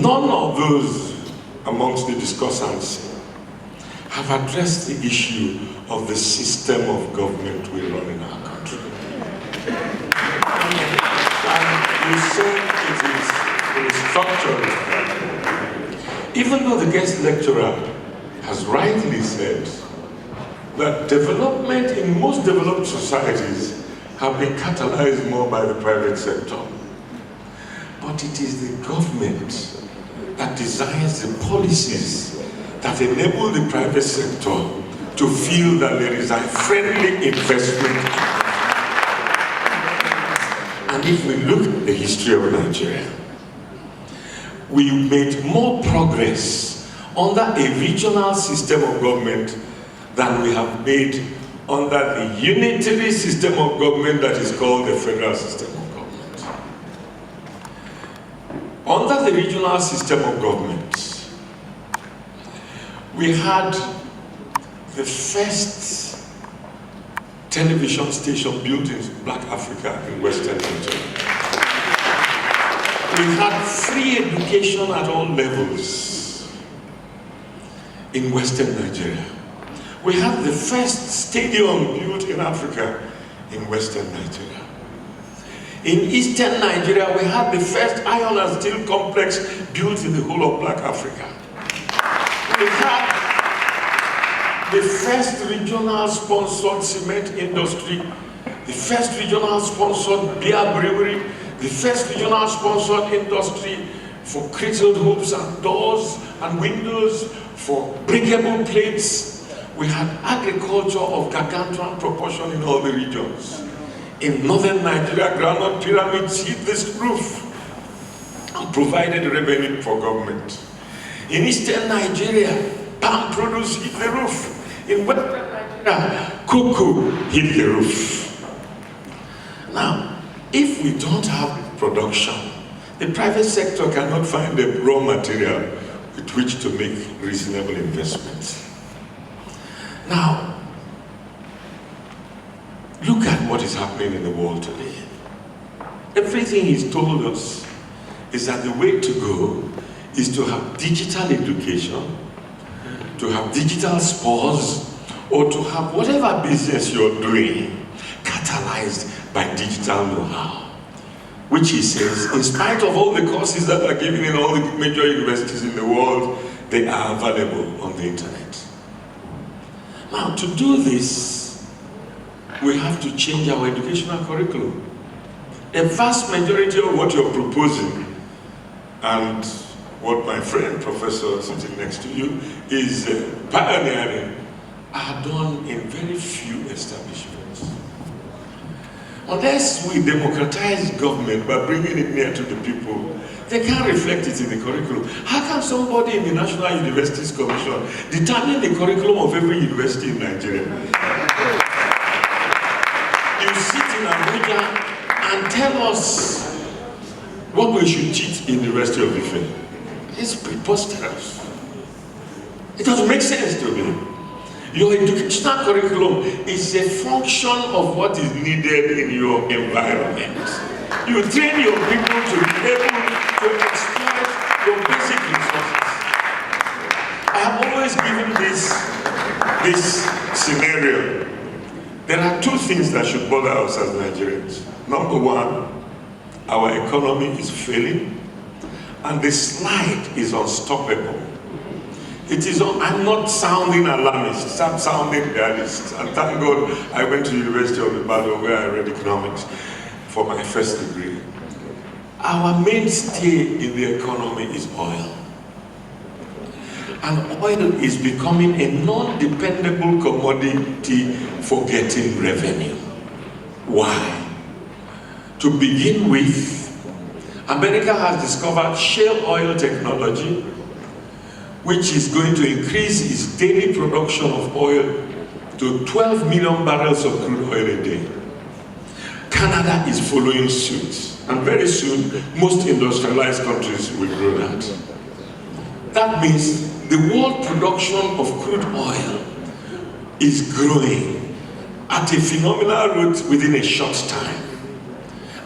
None of those amongst the discussants have addressed the issue of the system of government we run in our country. And you said it is restructuring. Even though the guest lecturer has rightly said that development in most developed societies have been catalyzed more by the private sector. But it is the government that designs the policies that enable the private sector to feel that there is a friendly investment. And if we look at the history of Nigeria, we made more progress under a regional system of government than we have made under the unitary system of government that is called the federal system of government. Under the regional system of government, we had the first television station built in Black Africa in Western Nigeria. We had free education at all levels in Western Nigeria. We had the first stadium built in Africa in Western Nigeria. In Eastern Nigeria, we had the first iron and steel complex built in the whole of Black Africa. We had the first regional sponsored cement industry, the first regional sponsored beer brewery, the first regional sponsored industry for cradled hoops and doors and windows, for breakable plates. We had agriculture of gargantuan proportion in all the regions. In northern Nigeria, groundnut pyramids hit this roof and provided revenue for government. In eastern Nigeria, palm produce hit the roof. In western Nigeria, cocoa hit the roof. Now, if we don't have production, the private sector cannot find the raw material with which to make reasonable investments. Now, look at what is happening in the world today. Everything he's told us is that the way to go is to have digital education, to have digital spores, or to have whatever business you're doing catalyzed by digital know-how. Which he says, in spite of all the courses that are given in all the major universities in the world, they are available on the internet. Now, to do this, we have to change our educational curriculum. A vast majority of what you're proposing, and what my friend, professor sitting next to you, is pioneering, are done in very few establishments. Unless we democratize government by bringing it near to the people, they can't reflect it in the curriculum. How can somebody in the National Universities Commission determine the curriculum of every university in Nigeria? You sit in Abuja and tell us what we should teach in the University of Ife. It's preposterous. It doesn't make sense to me. Your educational curriculum is a function of what is needed in your environment. You train your people to be able to exploit your basic resources. I have always given this scenario. There are two things that should bother us as Nigerians. Number one, our economy is failing, and the slide is unstoppable. It is, I'm not sounding alarmist, I'm sounding realist. And thank God I went to the University of Ibadan where I read economics for my first degree. Our mainstay in the economy is oil. And oil is becoming a non-dependable commodity for getting revenue. Why? To begin with, America has discovered shale oil technology, which is going to increase its daily production of oil to 12 million barrels of crude oil a day. Canada is following suit, and very soon, most industrialized countries will grow that. That means the world production of crude oil is growing at a phenomenal rate within a short time.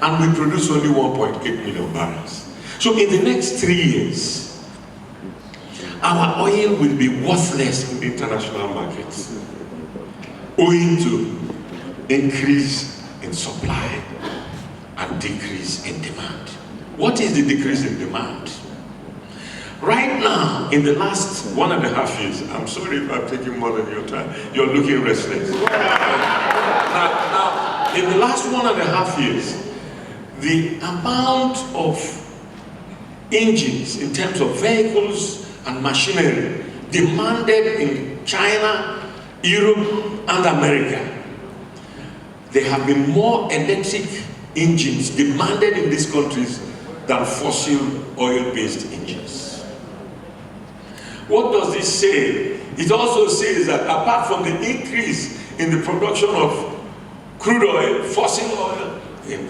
And we produce only 1.8 million barrels. So in the next 3 years, our oil will be worthless in the international markets, owing to increase in supply and decrease in demand. What is the decrease in demand? Right now, in the last 1.5 years, I'm sorry if I'm taking more than your time, you're looking restless. Now, in the last 1.5 years, the amount of engines in terms of vehicles and machinery demanded in China, Europe, and America, there have been more electric engines demanded in these countries than fossil oil-based engines. What does this say? It also says that apart from the increase in the production of crude oil, fossil oil,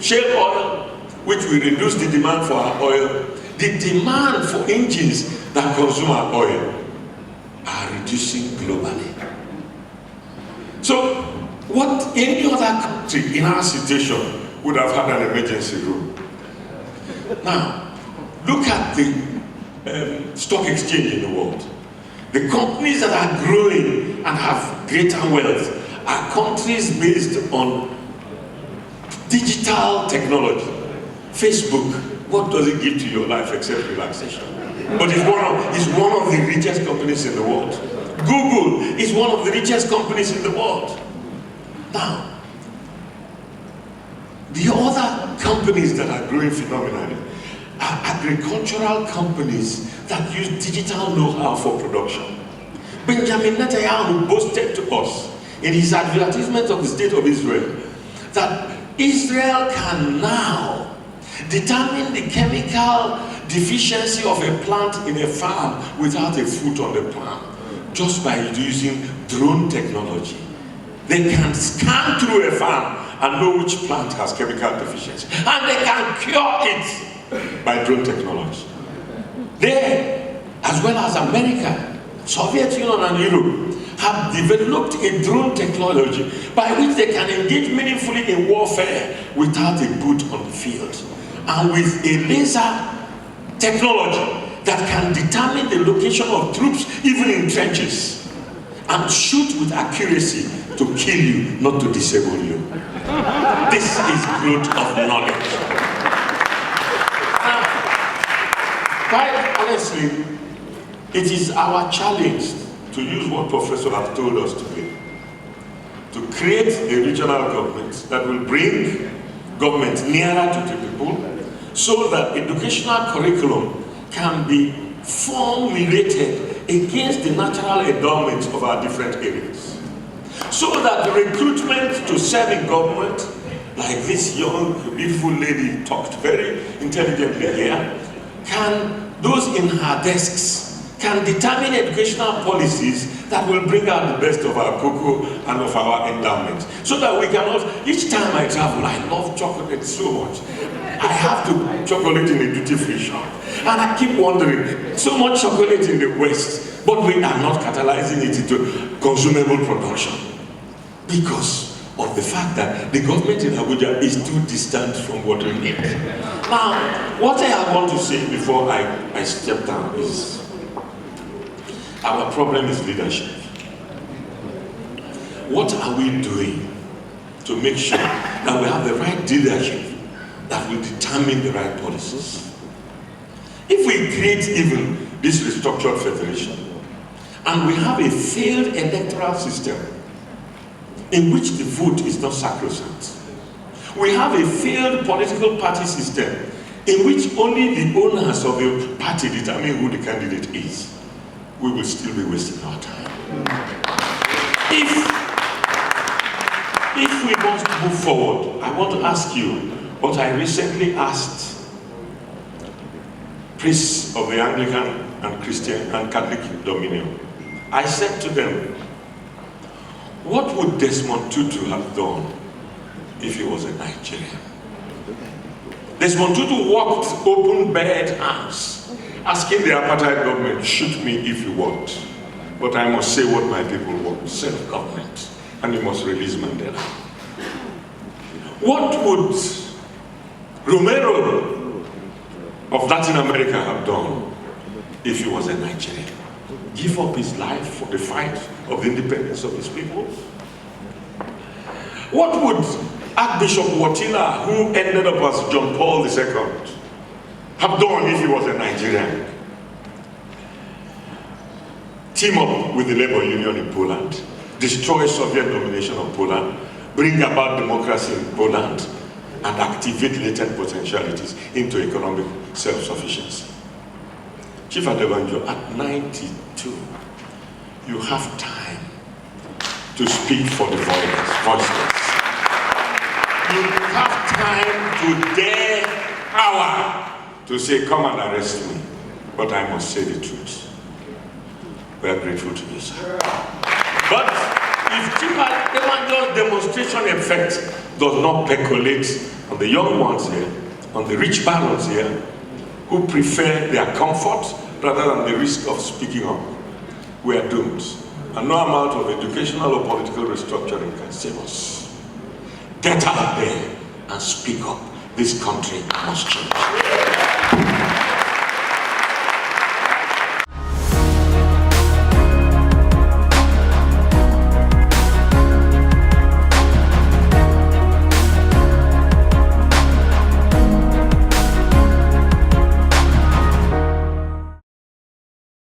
shale oil, which will reduce the demand for our oil, the demand for engines that consume our oil are reducing globally. So, what any other country in our situation would have had an emergency room? Now, look at the stock exchange in the world. The companies that are growing and have greater wealth are countries based on digital technology. Facebook, what does it give to your life except relaxation? But it's one of the richest companies in the world. Google is one of the richest companies in the world. Now, the other companies that are growing phenomenally are agricultural companies that use digital know-how for production. Benjamin Netanyahu boasted to us in his advertisement of the State of Israel that Israel can now determine the chemical deficiency of a plant in a farm without a foot on the plant, just by using drone technology. They can scan through a farm and know which plant has chemical deficiency, and they can cure it by drone technology. They, as well as America, Soviet Union and Europe, have developed a drone technology by which they can engage meaningfully in warfare without a boot on the field, and with a laser technology that can determine the location of troops even in trenches and shoot with accuracy to kill you, not to disable you. This is growth of knowledge. Quite honestly, it is our challenge to use what Professor has told us today, to create a regional government that will bring government nearer to the people, so that educational curriculum can be formulated against the natural endowments of our different areas. So that the recruitment to serve in government, like this young, beautiful lady talked very intelligently here, those in her desks can determine educational policies that will bring out the best of our cocoa and of our endowments. So that we can also, each time I travel, I love chocolate so much. I have to chocolate in a duty-free shop. And I keep wondering, so much chocolate in the West, but we are not catalyzing it into consumable production. Because of the fact that the government in Abuja is too distant from what we need. Now, what I want to say before I step down is, our problem is leadership. What are we doing to make sure that we have the right leadership that will determine the right policies? If we create even this restructured federation, and we have a failed electoral system in which the vote is not sacrosanct, we have a failed political party system in which only the owners of the party determine who the candidate is, we will still be wasting our time. If we want to move forward, I want to ask you what I recently asked priests of the Anglican and Christian and Catholic Dominion. I said to them, what would Desmond Tutu have done if he was a Nigerian? Desmond Tutu walked open bared hands, asking the apartheid government, shoot me if you want, but I must say what my people want, self-government, and you must release Mandela. What would Romero of Latin America have done if he was a Nigerian? Give up his life for the fight of the independence of his people? What would Archbishop Wotila, who ended up as John Paul II, have done if he was a Nigerian? Team up with the labor union in Poland, destroy Soviet domination of Poland, bring about democracy in Poland, and activate latent potentialities into economic self-sufficiency. Chief Adebanjo, at 92, you have time to speak for the voiceless. You have time to dare power to say, come and arrest me, but I must say the truth. We are grateful to you, sir. But if Chief Adebanjo's demonstration effect does not percolate on the young ones here, on the rich barons here, who prefer their comfort rather than the risk of speaking up, we are doomed. And no amount of educational or political restructuring can save us. Get out there and speak up. This country must change.